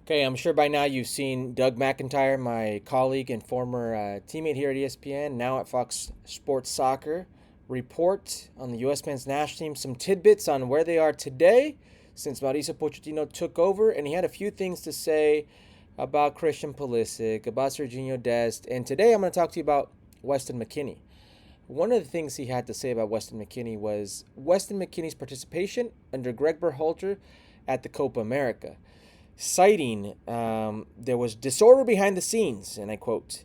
Okay, I'm sure by now you've seen Doug McIntyre, my colleague and former teammate here at ESPN, now at Fox Sports Soccer, report on the U.S. men's national team, some tidbits on where they are today since Mauricio Pochettino took over, and he had a few things to say about Christian Pulisic, about Serginho Dest, and today I'm going to talk to you about Weston McKennie. One of the things he had to say about Weston McKennie was Weston McKennie's participation under Greg Berhalter at the Copa America, citing there was disorder behind the scenes, and I quote,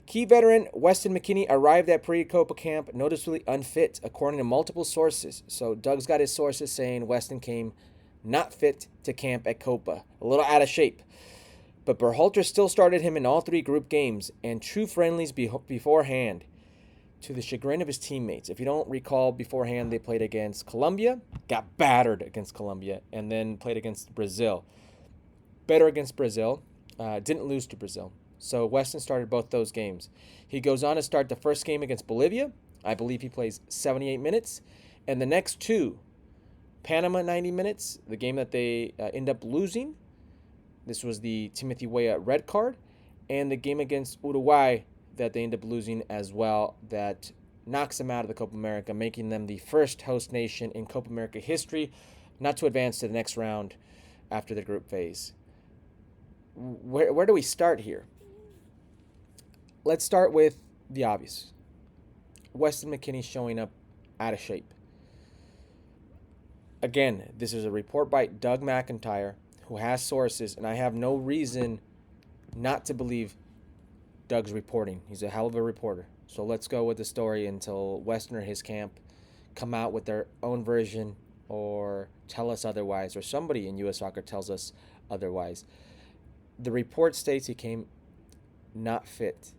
"Key veteran Weston McKennie arrived at pre-Copa camp noticeably unfit, according to multiple sources." So Doug's got his sources saying Weston came not fit to camp at Copa, a little out of shape. But Berhalter still started him in all three group games and true friendlies beforehand, to the chagrin of his teammates. If you don't recall, beforehand they played against Colombia, got battered against Colombia, and then played against Brazil. Better against Brazil, didn't lose to Brazil. So Weston started both those games. He goes on to start the first game against Bolivia. I believe he plays 78 minutes. And the next two, Panama 90 minutes, the game that they end up losing. This was the Timothy Weah red card. And the game against Uruguay that they end up losing as well, that knocks them out of the Copa America, making them the first host nation in Copa America history not to advance to the next round after the group phase. Where do we start here? Let's start with the obvious. Weston McKennie showing up out of shape. Again, this is a report by Doug McIntyre, who has sources, and I have no reason not to believe Doug's reporting. He's a hell of a reporter. So let's go with the story until Weston or his camp come out with their own version or tell us otherwise, or somebody in U.S. Soccer tells us otherwise. The report states he came not fit.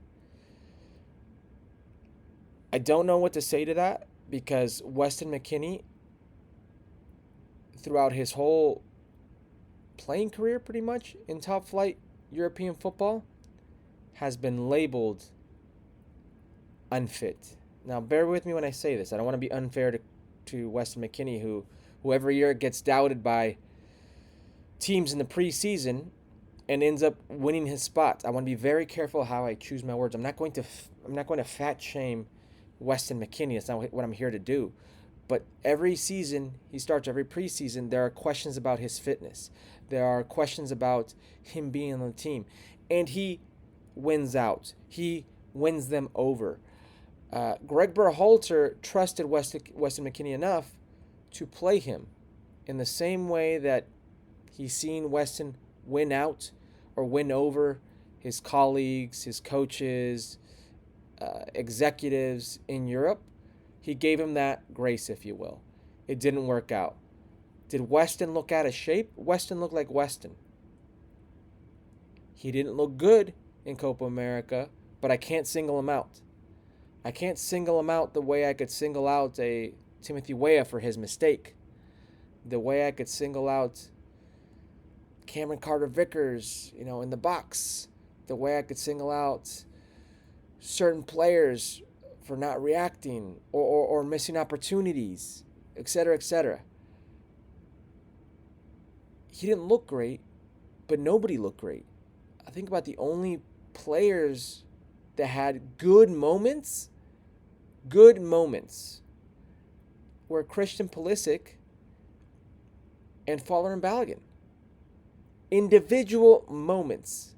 I don't know what to say to that, because Weston McKennie, throughout his whole playing career pretty much in top flight European football, has been labeled unfit. Now, bear with me when I say this. I don't want to be unfair to Weston McKennie, who every year gets doubted by teams in the preseason and ends up winning his spot. I want to be very careful how I choose my words. I'm not going to fat shame Weston McKennie. That's not what I'm here to do. But every season he starts, every preseason, there are questions about his fitness. There are questions about him being on the team, and he wins out. He wins them over. Greg Berhalter trusted Weston McKennie enough to play him in the same way that he's seen Weston win out or win over his colleagues, his coaches, executives in Europe. He gave him that grace, if you will. It didn't work out. Did Weston look out of shape? Weston looked like Weston. He didn't look good in Copa America, but I can't single him out. I can't single him out the way I could single out a Timothy Weah for his mistake. The way I could single out Cameron Carter-Vickers, in the box. The way I could single out certain players for not reacting or missing opportunities, etc., etc. He didn't look great, but nobody looked great. I think about the only players that had good moments were Christian Pulisic and Folarin Balogun. Individual moments.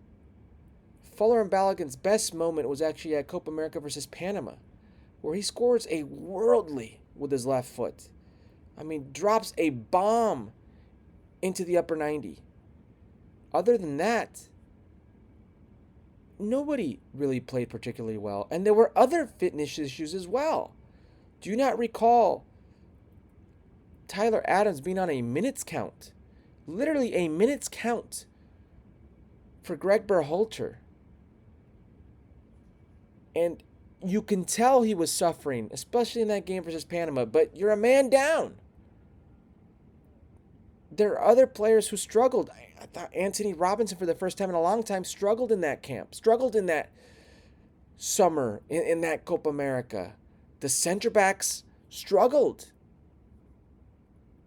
Folarin Balogun's best moment was actually at Copa America versus Panama, where he scores a worldly with his left foot. Drops a bomb into the upper 90. Other than that, nobody really played particularly well. And there were other fitness issues as well. Do you not recall Tyler Adams being on a minutes count? Literally a minutes count for Greg Berhalter. And you can tell he was suffering, especially in that game versus Panama, but you're a man down. There are other players who struggled. I thought Anthony Robinson, for the first time in a long time, struggled in that camp, struggled in that summer, in that Copa America. The center backs struggled.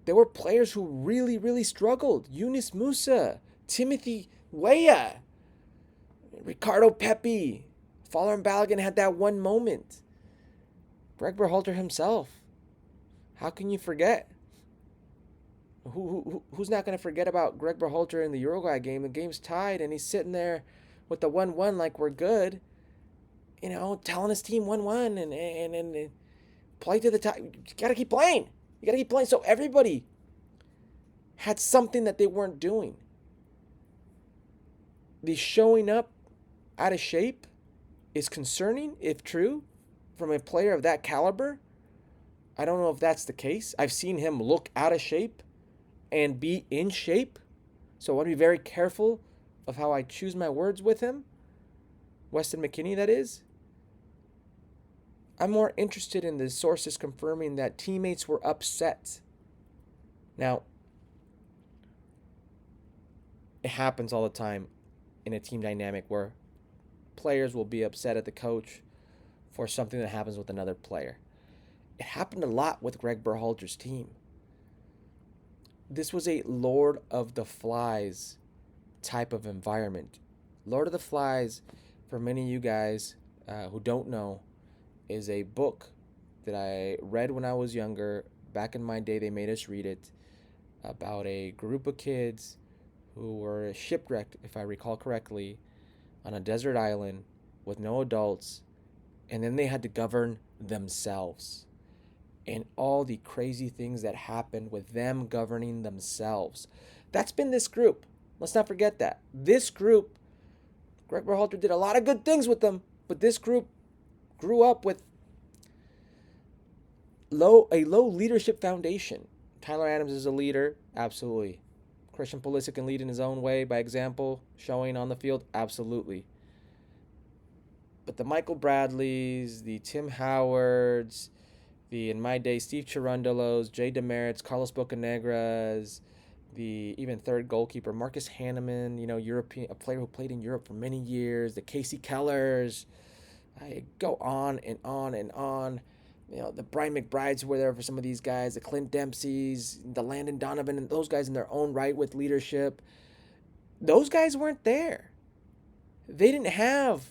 There were players who really, really struggled. Yunus Musa, Timothy Weah, Ricardo Pepi, Fowler and Balogun had that one moment. Greg Berhalter himself. How can you forget? Who's not going to forget about Greg Berhalter in the Uruguay game? The game's tied, and he's sitting there with the 1-1 like we're good, telling his team 1-1 and play to the top. You got to keep playing. You got to keep playing. So everybody had something that they weren't doing. The showing up out of shape is concerning, if true, from a player of that caliber. I don't know if that's the case. I've seen him look out of shape and be in shape. So I want to be very careful of how I choose my words with him. Weston McKennie, that is. I'm more interested in the sources confirming that teammates were upset. Now, it happens all the time in a team dynamic where players will be upset at the coach for something that happens with another player. It happened a lot with Greg Berhalter's team. This was a Lord of the Flies type of environment. Lord of the Flies, for many of you guys who don't know, is a book that I read when I was younger. Back in my day, they made us read it, about a group of kids who were shipwrecked, if I recall correctly, on a desert island with no adults, and then they had to govern themselves. And all the crazy things that happened with them governing themselves. That's been this group. Let's not forget that. This group, Greg Berhalter did a lot of good things with them, but this group grew up with a low leadership foundation. Tyler Adams is a leader, absolutely. Christian Pulisic can lead in his own way by example, showing on the field, absolutely. But the Michael Bradleys, the Tim Howards, in my day, Steve Cherundolo's, Jay Demerits, Carlos Bocanegras, the even third goalkeeper, Marcus Hanneman, a player who played in Europe for many years, the Casey Kellers. I go on and on and on. The Brian McBrides who were there for some of these guys, the Clint Dempseys, the Landon Donovan, and those guys in their own right with leadership. Those guys weren't there. They didn't have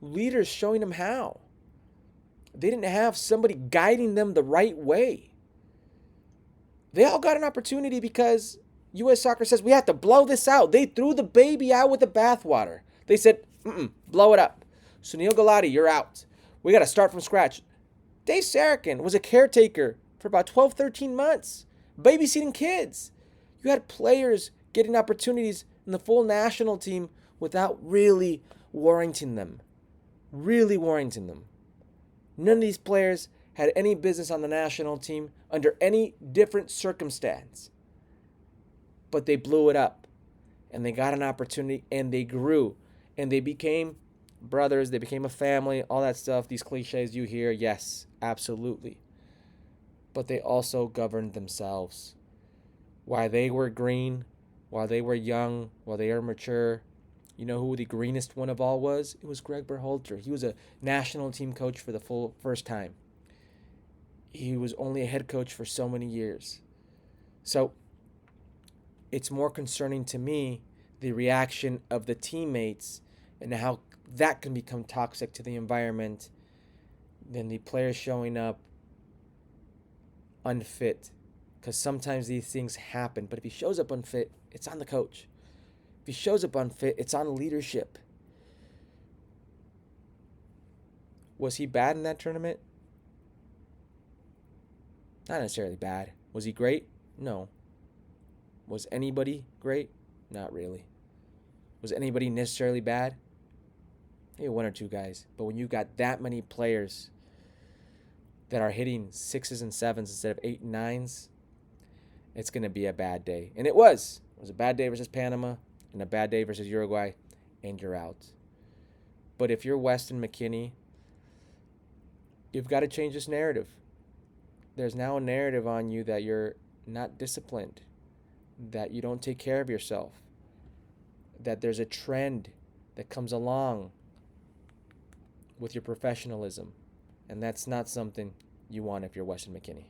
leaders showing them how. They didn't have somebody guiding them the right way. They all got an opportunity because U.S. Soccer says we have to blow this out. They threw the baby out with the bathwater. They said, blow it up. Sunil Gulati, you're out. We got to start from scratch. Dave Sarachan was a caretaker for about 12, 13 months, babysitting kids. You had players getting opportunities in the full national team without really warranting them. None of these players had any business on the national team under any different circumstance. But they blew it up, and they got an opportunity, and they grew, and they became brothers, they became a family, all that stuff, these cliches you hear, yes, absolutely. But they also governed themselves. While they were green, while they were young, while they were mature, you know who the greenest one of all was? It was Greg Berhalter. He was a national team coach for the first time. He was only a head coach for so many years. So it's more concerning to me the reaction of the teammates and how that can become toxic to the environment than the players showing up unfit. Because sometimes these things happen. But if he shows up unfit, it's on the coach. If he shows up unfit, it's on leadership. Was he bad in that tournament? Not necessarily bad. Was he great? No. Was anybody great? Not really. Was anybody necessarily bad? Maybe one or two guys. But when you've got that many players that are hitting 6s and 7s instead of 8 and 9s, it's going to be a bad day. And it was. It was a bad day versus Panama and a bad day versus Uruguay, and you're out. But if you're Weston McKinney, you've got to change this narrative. There's now a narrative on you that you're not disciplined, that you don't take care of yourself, that there's a trend that comes along with your professionalism, and that's not something you want if you're Weston McKinney.